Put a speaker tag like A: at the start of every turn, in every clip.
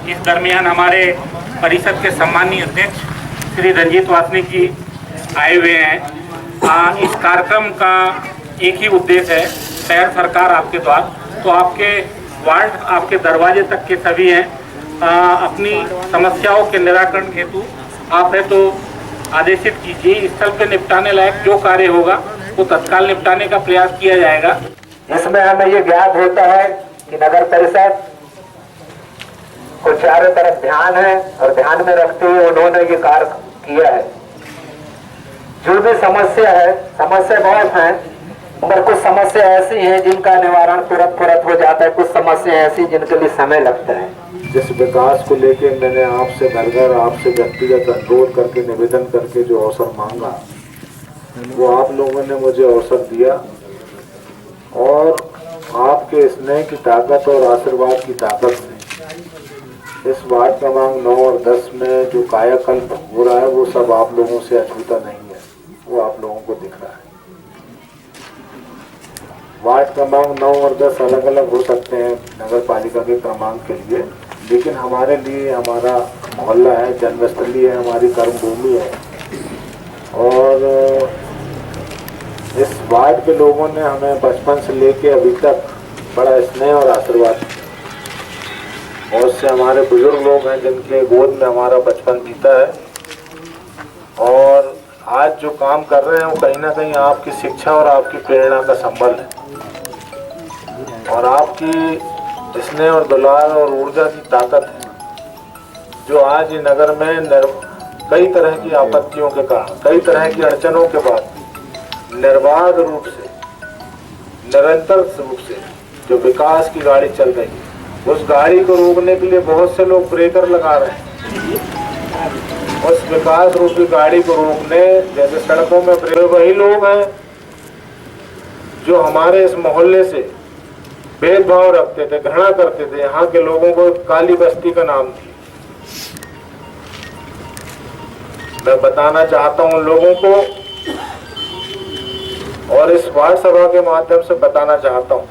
A: इस दरमियान हमारे परिषद के सम्मानीय अध्यक्ष श्री रंजीत वासनिक जी आए हुए हैं। इस कार्यक्रम का एक ही उद्देश्य है, शहर सरकार आपके द्वार, तो आपके वार्ड, आपके दरवाजे तक के सभी हैं, अपनी समस्याओं के निराकरण हेतु आप है तो आदेशित कीजिए। स्थल पे निपटाने लायक जो कार्य होगा वो तत्काल निपटाने का प्रयास किया जाएगा।
B: इसमें हमें ये ज्ञात होता है कि नगर परिषद को चारों तरफ ध्यान है और ध्यान में रखते हुए उन्होंने ये कार्य किया है। जो भी समस्या है, समस्या बहुत है, मगर कुछ समस्या ऐसी हैं जिनका निवारण तुरंत हो जाता है, कुछ समस्या ऐसी जिनके लिए समय लगता है।
C: जिस विकास को लेके मैंने आपसे घर घर आपसे व्यक्तिगत अनुरोध करके निवेदन करके जो अवसर मांगा वो आप लोगों ने मुझे अवसर दिया और आपके स्नेह की ताकत और आशीर्वाद की ताकत से इस वार्ड क्रमांक 9 और 10 में जो कायाकल्प हो रहा है वो सब आप लोगों से अछूता नहीं है, वो आप लोगों को दिख रहा है। वार्ड क्रमांक 9 और 10 अलग अलग हो सकते हैं नगर पालिका के क्रमांक के लिए, लेकिन हमारे लिए हमारा मोहल्ला है, जन्मस्थली है, हमारी कर्मभूमि है और इस वार्ड के लोगों ने हमें बचपन से लेके अभी तक बड़ा स्नेह और आशीर्वाद, और उससे हमारे बुजुर्ग लोग हैं जिनके गोद में हमारा बचपन बीता है और आज जो काम कर रहे हैं वो कहीं ना कहीं आपकी शिक्षा और आपकी प्रेरणा का संबल है और आपकी स्नेह और दुलार और ऊर्जा की ताकत है जो आज ये नगर में कई तरह की आपत्तियों के कारण, कई तरह की अड़चनों के बाद निर्बाध रूप से, निरंतर रूप से जो विकास की गाड़ी चल रही है, उस गाड़ी को रोकने के लिए बहुत से लोग ब्रेकर लगा रहे हैं। उस विकास रूपी गाड़ी को रोकने, जैसे सड़कों में ब्रेकर, वही लोग हैं जो हमारे इस मोहल्ले से भेदभाव रखते थे, घृणा करते थे, यहाँ के लोगों को काली बस्ती का नाम दिया। मैं बताना चाहता हूँ लोगों को और इस वार्ड सभा के माध्यम से बताना चाहता हूँ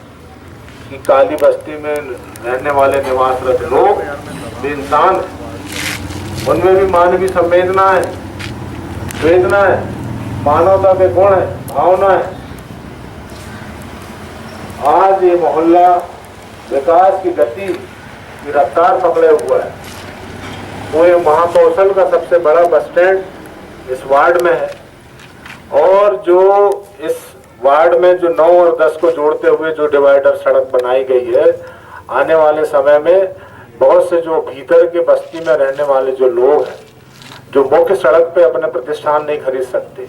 C: कि काली बस्ती में रहने वाले निवासरत लोग इंसान, उनमें भी मानवीय संवेदना है, वेदना है, मानवता के गुण है, भावना है। आज ये मोहल्ला विकास की गति की रफ्तार पकड़े हुआ है। वो ये महाकौशल का सबसे बड़ा बस स्टैंड इस वार्ड में है और जो इस वार्ड में जो 9 और 10 को जोड़ते हुए जो डिवाइडर सड़क बनाई गई है, आने वाले समय में बहुत से जो भीतर के बस्ती में रहने वाले जो लोग हैं, जो मुख्य सड़क पे अपने प्रतिष्ठान नहीं खरीद सकते,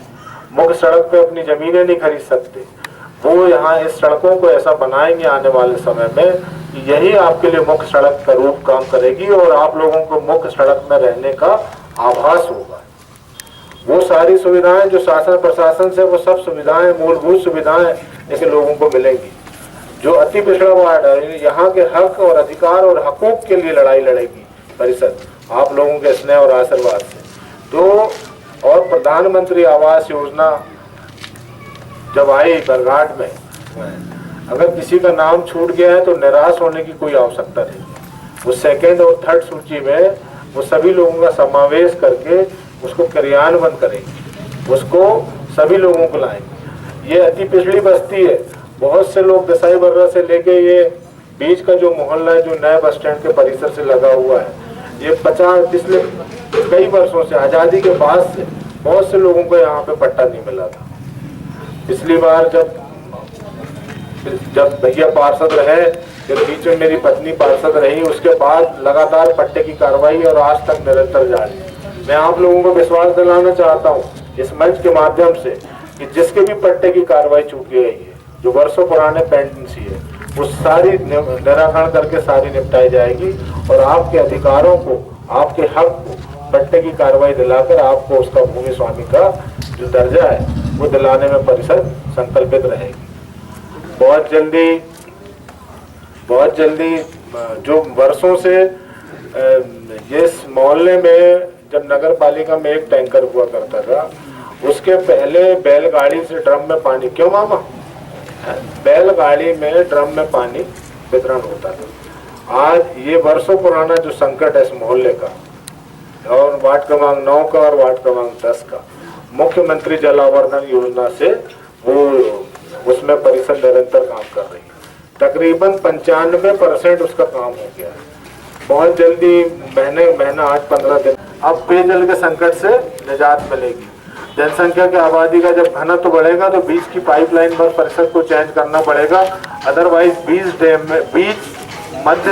C: मुख्य सड़क पे अपनी जमीनें नहीं खरीद सकते, वो यहाँ इस सड़कों को ऐसा बनाएंगे आने वाले समय में कि यही आपके लिए मुख्य सड़क का रूप काम करेगी और आप लोगों को मुख्य सड़क में रहने का आभास होगा। वो सारी सुविधाएं जो शासन प्रशासन से, वो सब सुविधाएं, मूलभूत सुविधाएं ऐसे लोगों को मिलेंगी। जो अति पिछड़ा वार्ड है, यहाँ के हक और अधिकार और हकूक के लिए लड़ाई लड़ेगी परिषद आप लोगों के स्नेह और आशीर्वाद से। तो और प्रधानमंत्री आवास योजना जब आई बरघाट में, अगर किसी का नाम छूट गया है तो निराश होने की कोई आवश्यकता नहीं। वो सेकेंड और थर्ड सूची में वो सभी लोगों का समावेश करके उसको क्रियान्वयन करेंगे, उसको सभी लोगों को लाएंगे। ये अति पिछड़ी बस्ती है, बहुत से लोग दसाई बर्रा से लेके ये बीच का जो मोहल्ला है जो नए बस स्टैंड के परिसर से लगा हुआ है, ये पिछले कई वर्षों से, आज़ादी के बाद से बहुत से लोगों को यहाँ पे पट्टा नहीं मिला था। पिछली बार जब भैया पार्षद रहे, जब बीच में मेरी पत्नी पार्षद रही, उसके बाद लगातार पट्टे की कार्रवाई और आज तक निरंतर जारी। मैं आप लोगों को विश्वास दिलाना चाहता हूँ इस मंच के माध्यम से कि जिसके भी पट्टे की कार्रवाई चूकी गई है, जो वर्षों पुराने पेंडेंसी है, वो सारी निराकरण करके सारी निपटाई जाएगी और आपके अधिकारों को, आपके हक को पट्टे की कार्रवाई दिलाकर आपको उसका भूमि स्वामी का जो दर्जा है वो दिलाने में परिषद संकल्पित रहेगी। बहुत जल्दी जो वर्षों से इस मोहल्ले में जब नगर पालिका में एक टैंकर हुआ करता था, उसके पहले बैलगाड़ी से ड्रम में पानी, क्यों मामा, बैलगाड़ी में ड्रम में पानी वितरण होता था आज ये वर्षों पुराना जो संकट है इस मोहल्ले का और वार्ड क्रमांक 9 का और वार्ड क्रमांक 10 का, मुख्यमंत्री जल आवर्धन योजना से वो उसमें परिषद निरंतर काम कर रही है। तकरीबन 95% उसका काम हो गया है। बहुत जल्दी महीना 8-15 दिन अब पेयजल के संकट से निजात मिलेगी। जनसंख्या की आबादी का जब घनत्व बढ़ेगा तो बीच की पाइपलाइन पर परिषद को चेंज करना पड़ेगा। अदरवाइज बीच मध्य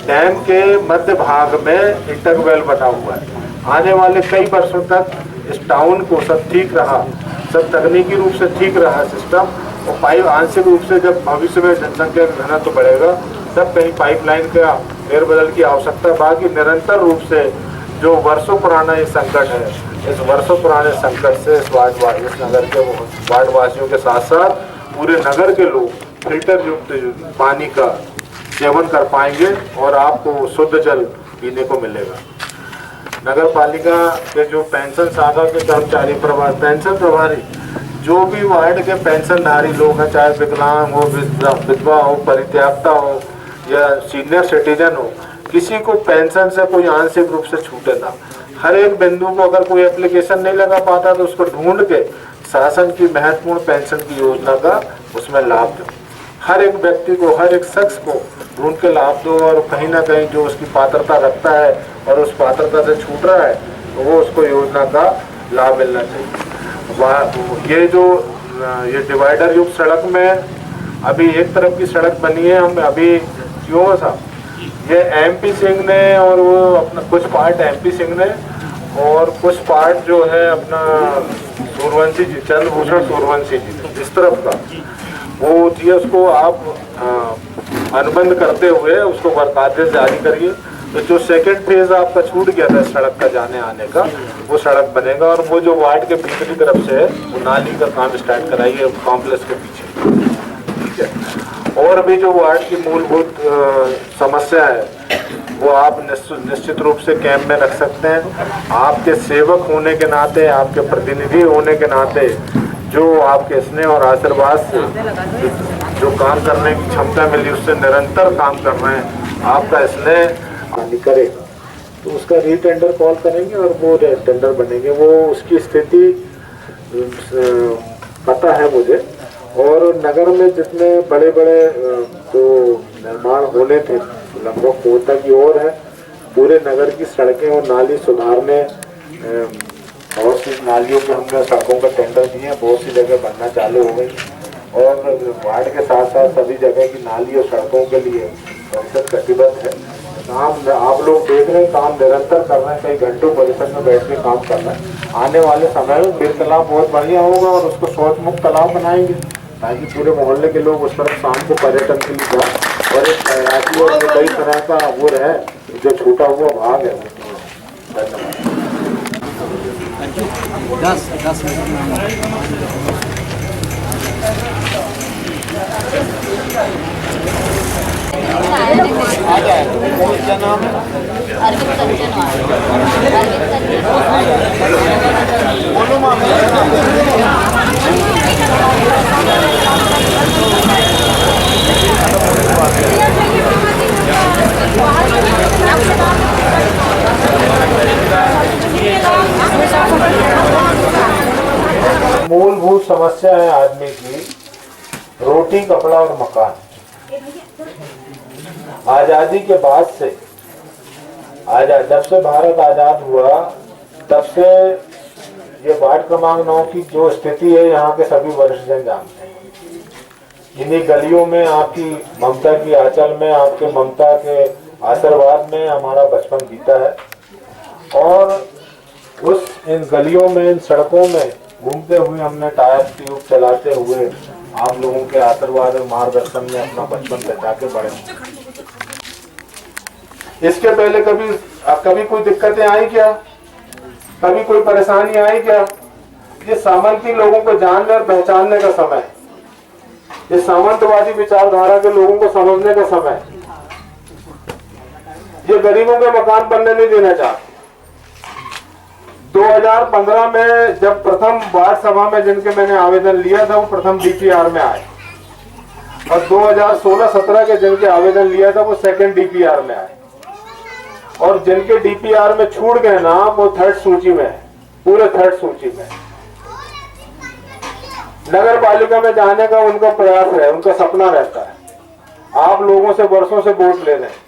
C: डैम के मध्य भाग में इंटरवेल बना हुआ है। आने वाले कई वर्षों तक इस टाउन को सब ठीक रहा, सब तकनीकी रूप से ठीक रहा सिस्टम, और पाइप आंशिक रूप से जब भविष्य में जनसंख्या का घनत्व बढ़ेगा तब कहीं पाइपलाइन का फेरबदल की आवश्यकता। बाकी निरंतर रूप से जो वर्षों पुराना ये संकट है, इस वर्षों पुराने संकट से इस नगर के वार्ड वासियों के साथ साथ पूरे नगर के लोग फिल्टर युक्त पानी का सेवन कर पाएंगे और आपको शुद्ध जल पीने को मिलेगा। नगर पालिका के जो पेंशन शाखा के कर्मचारी पेंशन प्रभारी, जो भी वार्ड के पेंशनधारी लोग हैं, चाहे विकलांग हो, विधवा हो, परित्यक्ता हो या सीनियर सिटीजन हो, किसी को पेंशन से कोई आंशिक रूप से छूटे ना। हर एक बिंदु को अगर कोई एप्लीकेशन नहीं लगा पाता तो उसको ढूंढ के शासन की महत्वपूर्ण पेंशन की योजना का उसमें लाभ दो। हर एक व्यक्ति को, हर एक शख्स को ढूंढ के लाभ दो, और कहीं ना कहीं जो उसकी पात्रता रखता है और उस पात्रता से छूट रहा है तो वो उसको योजना का लाभ मिलना चाहिए। ये डिवाइडर युक्त सड़क में अभी एक तरफ की सड़क बनी है, हम अभी क्यों साहब, ये एमपी सिंह ने और वो अपना कुछ पार्ट एमपी सिंह ने और कुछ पार्ट जो है अपना सूर्यवंशी जी, चंद्रभूषण सूर्यवंशी जी, इस तरफ का वो जी, उसको आप अनुबंध करते हुए उसको वर्कादेश जारी करिए। तो जो सेकंड फेज आपका छूट गया था सड़क का जाने आने का, वो सड़क बनेगा। और वो जो वार्ड के भीतरी तरफ से है वो नाली का काम स्टार्ट कराइए कॉम्प्लेक्स के पीछे, ठीक है। और भी जो वार्ड की मूलभूत समस्या है वो आप निश्चित रूप से कैंप में रख सकते हैं। आपके सेवक होने के नाते, आपके प्रतिनिधि होने के नाते, जो आपके स्नेह और आशीर्वाद से जो काम करने की क्षमता मिली उससे निरंतर काम कर रहे हैं, आपका स्नेह करेगा तो उसका रीटेंडर कॉल करेंगे और वो टेंडर बनेंगे। वो उसकी स्थिति पता है मुझे। और नगर में जितने बड़े बड़े जो निर्माण होने थे लगभग पूर्णता की ओर है। पूरे नगर की सड़कें और नाली सुधारने बहुत सी नालियों के हमने सड़कों का टेंडर दिए हैं, बहुत सी जगह बनना चालू हो गई। और वार्ड के साथ साथ सभी जगह की नाली और सड़कों के लिए परिषद कटिबद्ध है। काम आप लोग देख रहे हैं, काम निरंतर कर रहे हैं, कई घंटों परिषद में बैठ के काम कर रहे हैं। आने वाले समय में फिर तालाब बहुत बढ़िया होगा और उसको शौच मुक्त तालाब बनाएंगे ताकि पूरे मोहल्ले के लोग उस तरफ शाम को पर्यटन के लिए जाए और एक तैराकी और कई तरह का वो रहे जो छूटा हुआ भाग है। धन्यवाद। क्या नाम है? बोलो माँ। मूलभूत समस्या है आदमी की रोटी, कपड़ा और मकान। आजादी के बाद से जब से भारत आजाद हुआ तब से ये वार्ड क्रमांक 9 की जो स्थिति है यहाँ के सभी वरिष्ठ जन जानते हैं। इन्हीं गलियों में आपकी ममता की आंचल में, आपके ममता के आशीर्वाद में हमारा बचपन बीता है। और इन गलियों में, इन सड़कों में घूमते हुए हमने टायर ट्यूब चलाते हुए आप लोगों के आशीर्वाद और मार्गदर्शन में अपना बचपन बिता के बढ़े। इसके पहले कभी कोई दिक्कतें आई क्या? कभी कोई परेशानी आई क्या? ये सामंती लोगों को जानने और पहचानने का समय है। ये सामंतवादी विचारधारा के लोगों को समझने का समय है। ये गरीबों के मकान बनने नहीं देना चाहते। 2015 में जब प्रथम वार्ड सभा में जिनके मैंने आवेदन लिया था वो प्रथम DPR में आए और 2016-17 के जिनके आवेदन लिया था वो सेकंड डीपीआर में आए, और जिनके डीपीआर में छूट गए नाम वो थर्ड सूची में है, पूरे थर्ड सूची में। नगर पालिका में जाने का उनका प्रयास है, उनका सपना रहता है। आप लोगों से वर्षों से वोट ले रहे हैं,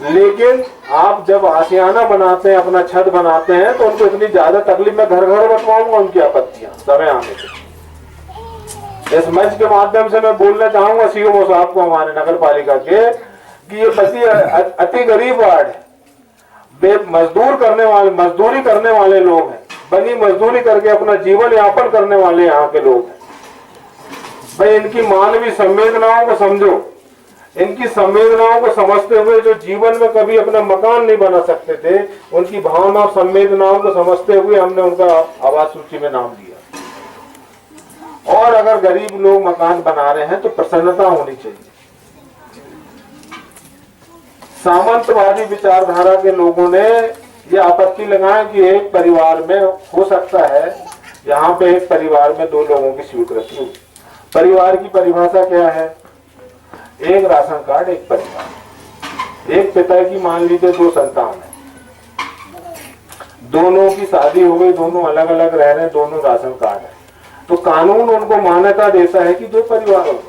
C: लेकिन आप जब आशियाना बनाते हैं, अपना छत बनाते हैं, तो उनको इतनी ज्यादा तकलीफ, मैं घर घर बतवाऊंगा उनकी आपत्तियां समय आने से। इस मंच के माध्यम से मैं बोलना चाहूंगा सीओ साहब को, हमारे नगर पालिका के, कि ये अति गरीब वार्ड है, मजदूरी करने वाले लोग हैं, बनी मजदूरी करके अपना जीवन यापन करने वाले यहाँ के लोग हैं। भाई इनकी मानवीय संवेदनाओं को समझो, इनकी संवेदनाओं को समझते हुए, जो जीवन में कभी अपना मकान नहीं बना सकते थे, उनकी भावना और संवेदनाओं को समझते हुए हमने उनका आवास सूची में नाम दिया। और अगर गरीब लोग मकान बना रहे हैं तो प्रसन्नता होनी चाहिए। सामंतवादी विचारधारा के लोगों ने ये आपत्ति लगाया कि एक परिवार में हो सकता है, यहाँ पे एक परिवार में 2 लोगों की स्वीकृति हुई। परिवार की परिभाषा क्या है? एक राशन कार्ड, एक परिवार। एक पिता की मान लीजिए 2 संतान है, दोनों की शादी हो गई, दोनों अलग अलग रह रहे हैं, दोनों राशन कार्ड है, तो कानून उनको मान्यता देता है कि 2 परिवार हो गए।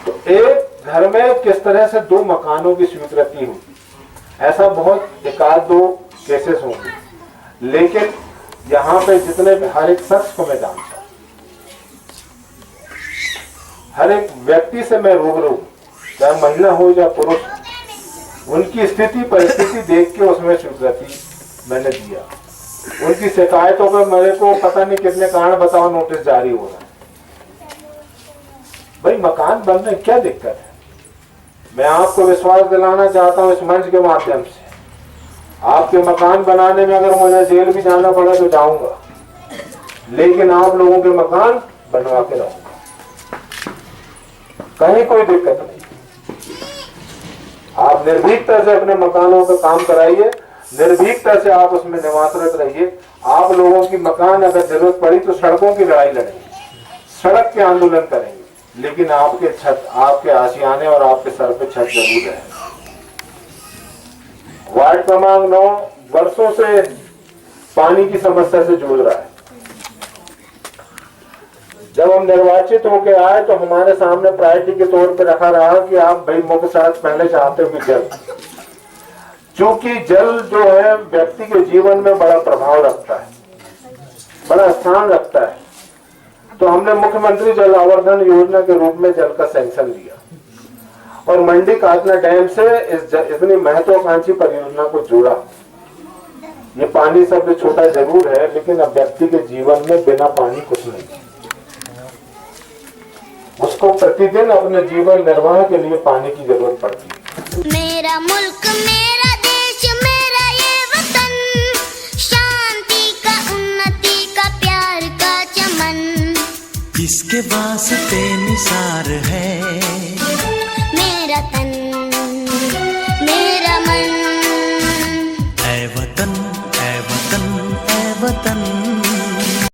C: तो एक घर में किस तरह से 2 मकानों की स्वीकृति हुई, ऐसा बहुत 1-2 केसेस होंगे, लेकिन यहाँ पे जितने हर एक शख्स को मैं जानता हूँ, हर एक व्यक्ति से मैं रूबरू, चाहे महिला हो या पुरुष, उनकी स्थिति परिस्थिति देख के उसमें स्वीकृति मैंने दिया। उनकी शिकायतों पर मेरे को पता नहीं कितने कारण बताओ नोटिस जारी हो रहा है। भाई मकान बनने क्या दिक्कत है? मैं आपको विश्वास दिलाना चाहता हूँ इस मंच के माध्यम से, आपके मकान बनाने में अगर मुझे जेल भी जाना पड़ा तो जाऊंगा, लेकिन आप लोगों के मकान बनवा के रहूंगा, कहीं कोई दिक्कत नहीं। आप निर्भीकता से अपने मकानों का काम कराइए, निर्भीकता से आप उसमें निवासरत रहिए। आप लोगों की मकान अगर जरूरत पड़ी तो सड़कों की लड़ाई लड़ेंगे, सड़क के आंदोलन करेंगे, लेकिन आपके छत, आपके आशियाने और आपके सर पे छत जरूर है। वार्ड क्रमांक 9 वर्षों से पानी की समस्या से जूझ रहा है। जब हम निर्वाचित होकर आए तो हमारे सामने प्रायोरिटी के तौर पर रखा रहा कि आप भाई मुख्य सड़क पहले चाहते हो कि जल, क्योंकि जल जो है व्यक्ति के जीवन में बड़ा प्रभाव रखता है, बड़ा स्थान रखता है। तो हमने मुख्यमंत्री जल आवर्धन योजना के रूप में जल का सैंक्शन लिया और मंडी काटना डैम से इतनी महत्वाकांक्षी परियोजना को जोड़ा। ये पानी शब्द छोटा जरूर है, लेकिन अब व्यक्ति के जीवन में बिना पानी कुछ नहीं, उसको प्रतिदिन अपने जीवन निर्वाह के लिए पानी की जरूरत पड़ती है।
D: मेरा मुल्क, मेरा देश, मेरा ये वतन, शांति का, उन्नति का, प्यार का चमन,
E: किसके वास्ते निसार है